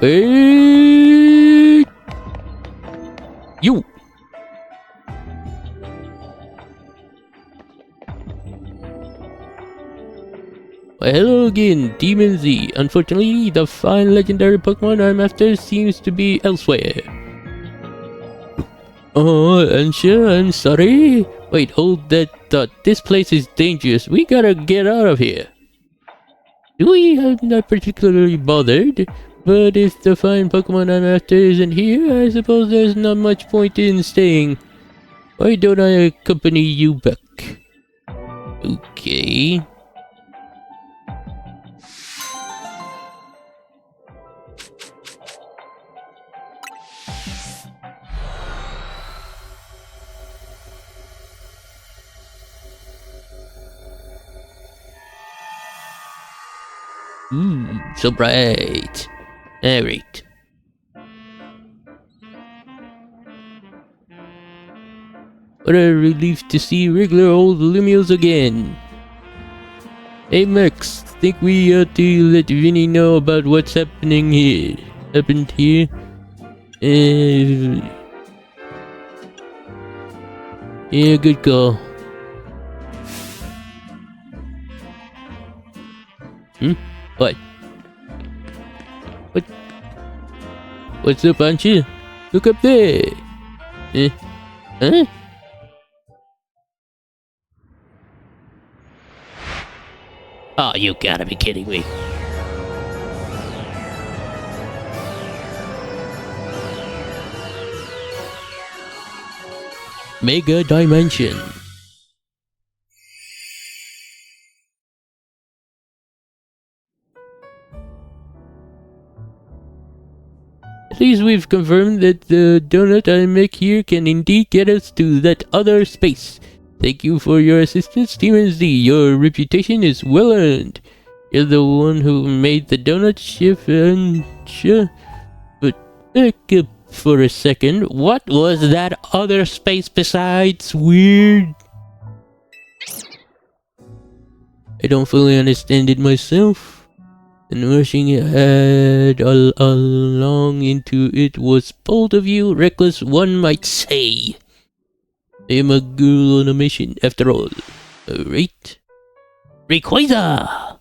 Hey! You! Well, hello again, Demon Z. Unfortunately, the fine legendary Pokemon I'm after seems to be elsewhere. Oh, Ansha, I'm sorry. Wait, hold that thought. This place is dangerous. We gotta get out of here. I'm not particularly bothered, but if the fine Pokemon I'm after isn't here, I suppose there's not much point in staying. Why don't I accompany you back? Okay. So bright. Alright. What a relief to see regular old Lumios again. Hey Max, think we ought to let Vinny know about what's happened here. Yeah, good call. What? What's up, Ansha? Look up there! Huh? Oh, you gotta be kidding me. Mega Dimension. At least we've confirmed that the donut I make here can indeed get us to that other space. Thank you for your assistance, Demon Z. Your reputation is well earned. You're the one who made the donut ship and but back up for a second. What was that other space besides weird? I don't fully understand it myself. And rushing ahead along into it was bold of you, reckless one might say. I am a girl on a mission, after all. Alright. Rayquaza!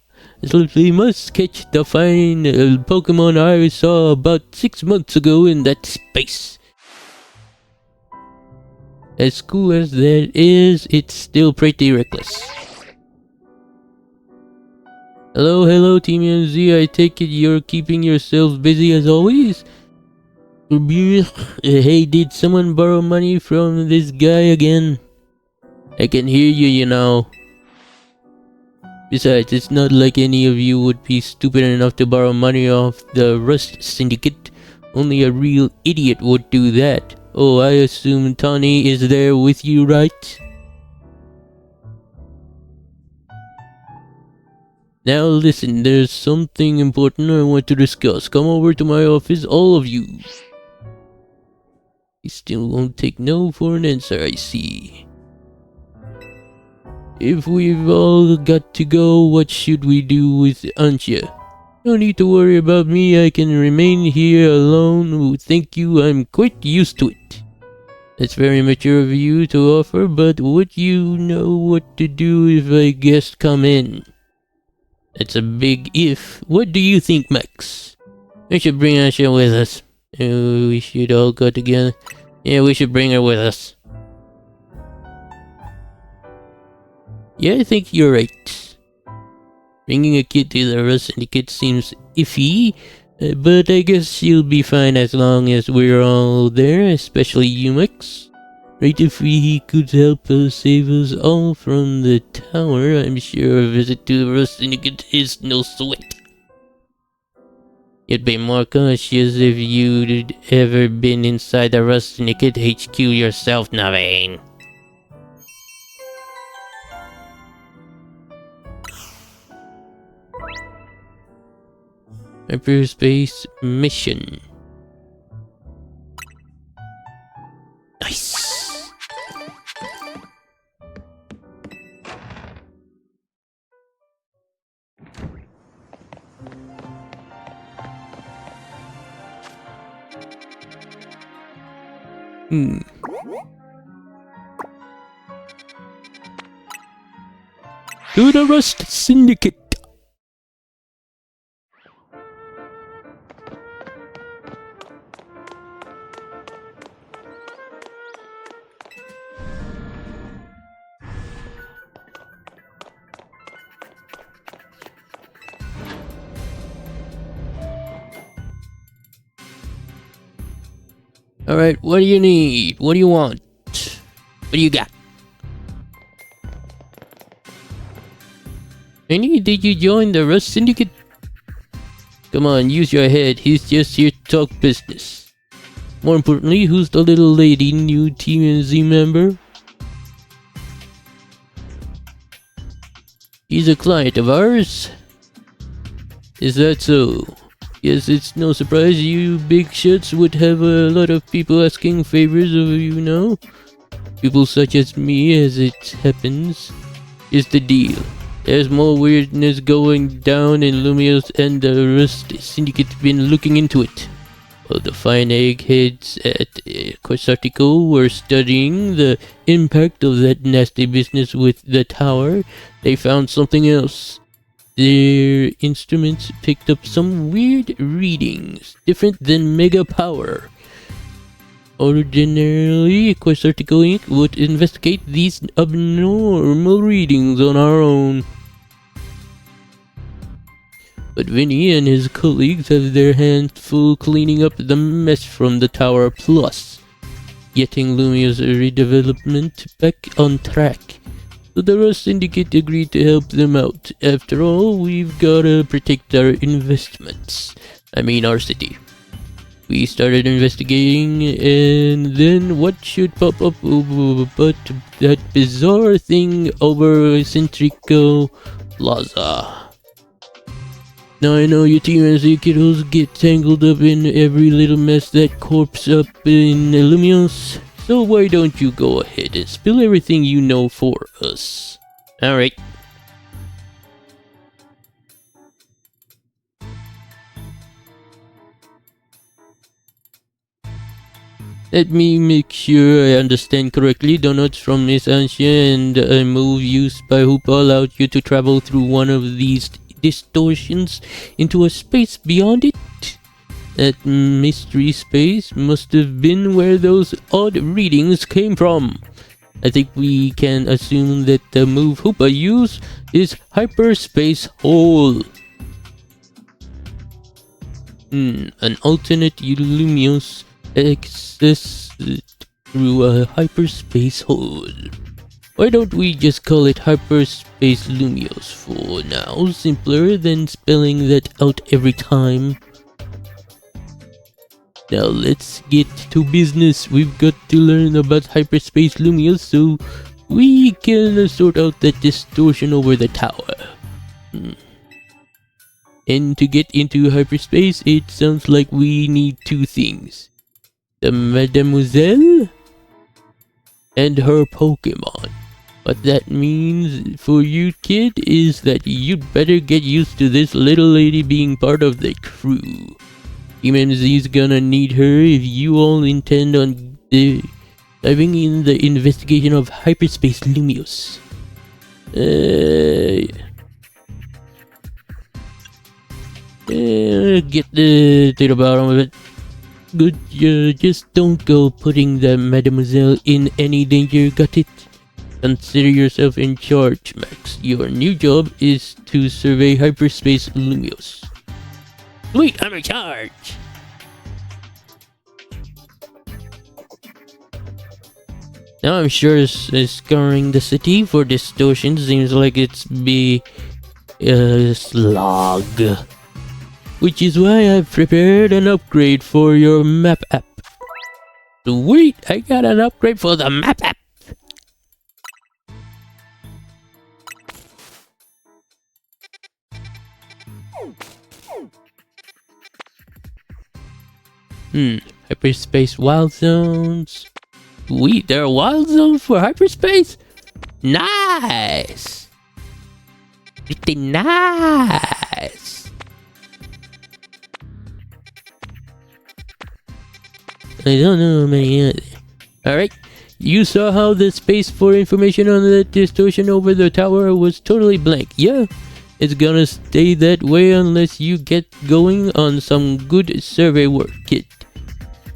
We must catch the fine Pokemon I saw about 6 months ago in that space. As cool as that is, it's still pretty reckless. Hello, Team MZ. I take it you're keeping yourselves busy as always? Hey, did someone borrow money from this guy again? I can hear you, you know. Besides, it's not like any of you would be stupid enough to borrow money off the Rust Syndicate. Only a real idiot would do that. Oh, I assume Tawny is there with you, right? Now listen, there's something important I want to discuss. Come over to my office, all of you. You still won't take no for an answer, I see. If we've all got to go, what should we do with Ansha? No need to worry about me, I can remain here alone. Thank you, I'm quite used to it. That's very mature of you to offer, but would you know what to do if a guest come in? That's a big if. What do you think, Max? We should bring Ansha with us. We should all go together. Yeah, we should bring her with us. Yeah, I think you're right. Bringing a kid to the Rust Syndicate seems iffy, but I guess she'll be fine as long as we're all there, especially you, Max. Right, if he could help save us all from the tower, I'm sure a visit to the Rust Syndicate is no sweat. You'd be more cautious if you'd ever been inside the Rust Syndicate HQ yourself, Naveen. Hyperspace mission. Nice. Hmm. To the Rust Syndicate. Alright, what do you need? What do you want? What do you got? Any, did you join the Rust Syndicate? Come on, use your head. He's just here to talk business. More importantly, who's the little lady, new TMZ member? He's a client of ours. Is that so? Yes, it's no surprise you big shots would have a lot of people asking favors of you now. People such as me, as it happens. Here's the deal. There's more weirdness going down in Lumios, and the Rust Syndicate been looking into it. While the fine eggheads at Corsartico were studying the impact of that nasty business with the tower, they found something else. Their instruments picked up some weird readings, different than mega power. Ordinarily, Corsartico Inc. would investigate these abnormal readings on our own. But Vinny and his colleagues have their hands full cleaning up the mess from the tower, plus getting Lumia's redevelopment back on track. So the Rust Syndicate agreed to help them out. After all, we've gotta protect our investments. I mean our city. We started investigating, and then what should pop up but that bizarre thing over Centrico Plaza. Now I know you TMZ kiddos get tangled up in every little mess that corpse up in Lumios. So why don't you go ahead and spill everything you know for us? Alright. Let me make sure I understand correctly. Donuts from Miss Ansia and a move used by Hoopa allowed you to travel through one of these distortions into a space beyond it. That mystery space must have been where those odd readings came from. I think we can assume that the move Hoopa used is Hyperspace Hole. An alternate Lumios access through a hyperspace hole. Why don't we just call it Hyperspace Lumios for now? Simpler than spelling that out every time. Now let's get to business. We've got to learn about Hyperspace Lumios so we can sort out that distortion over the tower. And to get into hyperspace, it sounds like we need two things. The Mademoiselle and her Pokemon. What that means for you, kid, is that you'd better get used to this little lady being part of the crew. TMZ's gonna need her if you all intend on diving in the investigation of Hyperspace Lumios. Get to the bottom of it. Good, just don't go putting the Mademoiselle in any danger, got it? Consider yourself in charge, Max. Your new job is to survey Hyperspace Lumios. Sweet, I'm in charge! Now I'm sure scouring the city for distortion seems like it's be a slog. Which is why I've prepared an upgrade for your map app. Sweet, I got an upgrade for the map app. Hyperspace wild zones. Sweet, there are wild zones for hyperspace? Nice! Pretty nice! I don't know many other. Alright, you saw how the space for information on the distortion over the tower was totally blank. Yeah, it's gonna stay that way unless you get going on some good survey work, kid.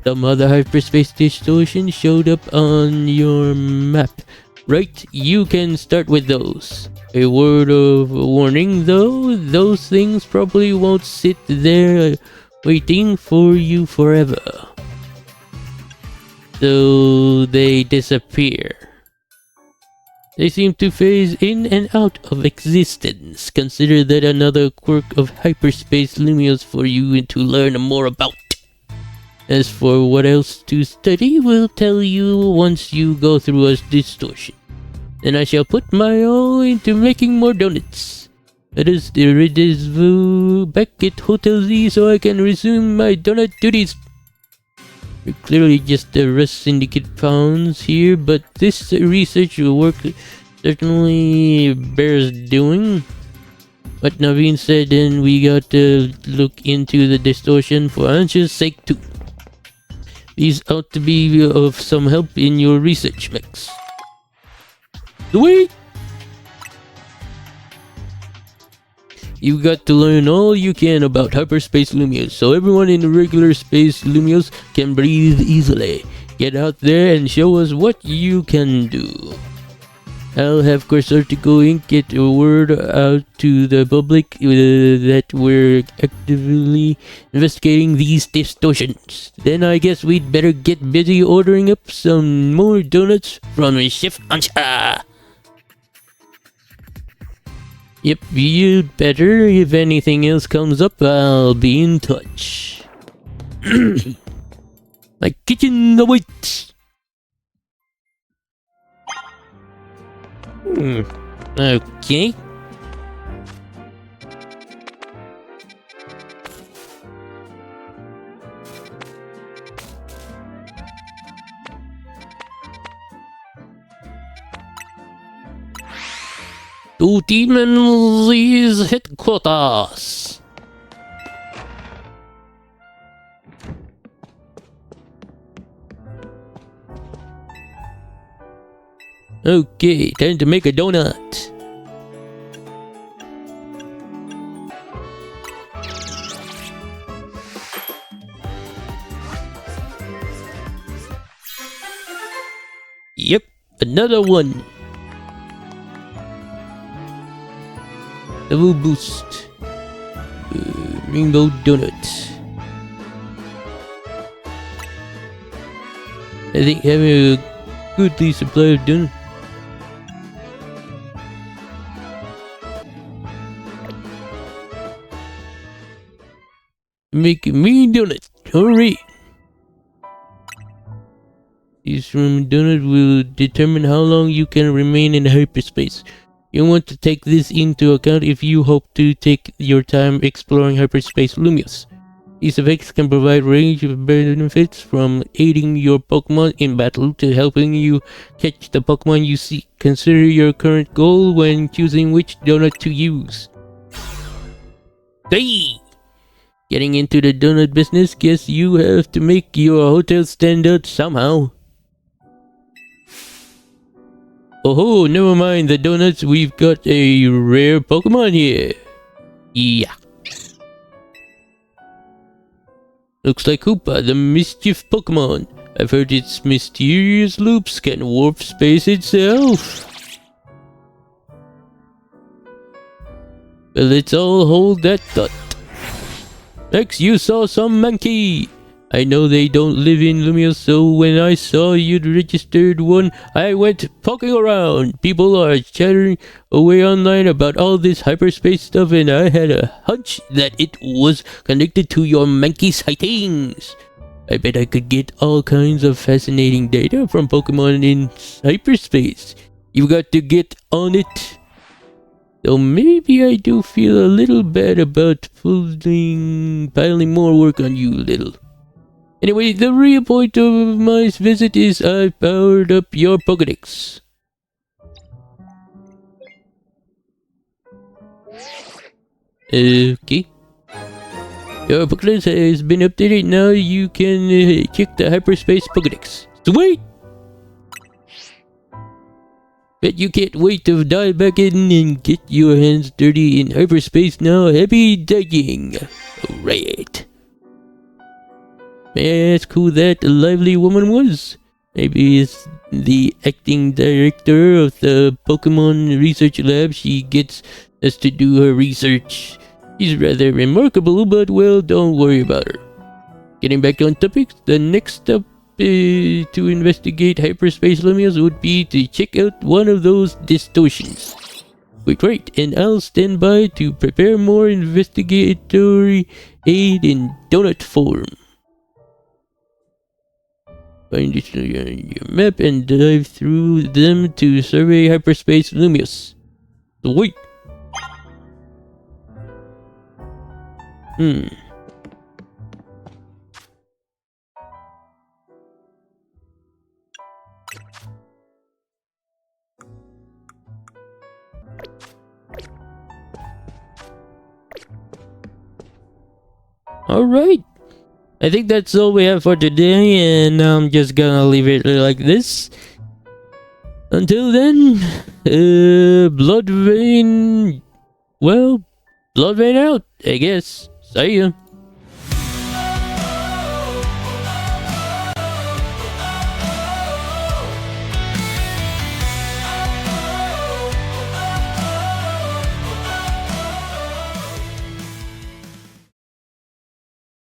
Some other hyperspace distortion showed up on your map. Right, you can start with those. A word of warning though, those things probably won't sit there waiting for you forever. So they disappear. They seem to phase in and out of existence. Consider that another quirk of hyperspace Lumios for you to learn more about. As for what else to study, we'll tell you once you go through a distortion. Then I shall put my all into making more donuts. Let us the rendezvous back at Hotel Z so I can resume my donut duties. We're clearly just the Rust Syndicate pounds here, but this research work certainly bears doing. What Naveen said, and we got to look into the distortion for Ansha's sake too. These ought to be of some help in your research, Max. Sweet! You've got to learn all you can about hyperspace Lumios, so everyone in the regular space Lumios can breathe easily. Get out there and show us what you can do. I'll have Corsortico Inc. get a word out to the public that we're actively investigating these distortions. Then I guess we'd better get busy ordering up some more donuts from Chef Ansha. Yep, you'd better. If anything else comes up, I'll be in touch. My kitchen awaits. Okay. To Demon Z's headquarters. Okay, time to make a donut. Yep, another one. Level boost. Rainbow donuts. I think having a goodly supply of donuts. Make me donut. Alright. These from donut will determine how long you can remain in hyperspace. You want to take this into account if you hope to take your time exploring hyperspace Lumios. These effects can provide a range of benefits from aiding your Pokemon in battle to helping you catch the Pokemon you seek. Consider your current goal when choosing which donut to use. Hey! Getting into the donut business, guess you have to make your hotel stand out somehow. Oh, never mind the donuts, we've got a rare Pokemon here. Yeah. Looks like Hoopa, the mischief Pokemon. I've heard its mysterious loops can warp space itself. Well, let's all hold that thought. Next, you saw some monkey. I know they don't live in Lumios, so when I saw you'd registered one, I went poking around. People are chattering away online about all this hyperspace stuff, and I had a hunch that it was connected to your monkey sightings. I bet I could get all kinds of fascinating data from Pokemon in hyperspace. You've got to get on it. Though maybe I do feel a little bad about piling more work on you, little. Anyway, the real point of my visit is I powered up your Pokedex. Okay. Your Pokedex has been updated. Now you can check the hyperspace Pokedex. Sweet! Bet you can't wait to dive back in and get your hands dirty in hyperspace now. Happy digging. Alright. May I ask who that lively woman was? Maybe it's the acting director of the Pokemon Research Lab. She gets us to do her research. She's rather remarkable, but well, don't worry about her. Getting back on topic, the next step to investigate hyperspace lumias would be to check out one of those distortions. Wait, right, and I'll stand by to prepare more investigatory aid in donut form. Find this on your map and dive through them to survey hyperspace lumias. Wait. Alright. I think that's all we have for today, and I'm just gonna leave it like this. Until then, Blood Vein out, I guess. See ya.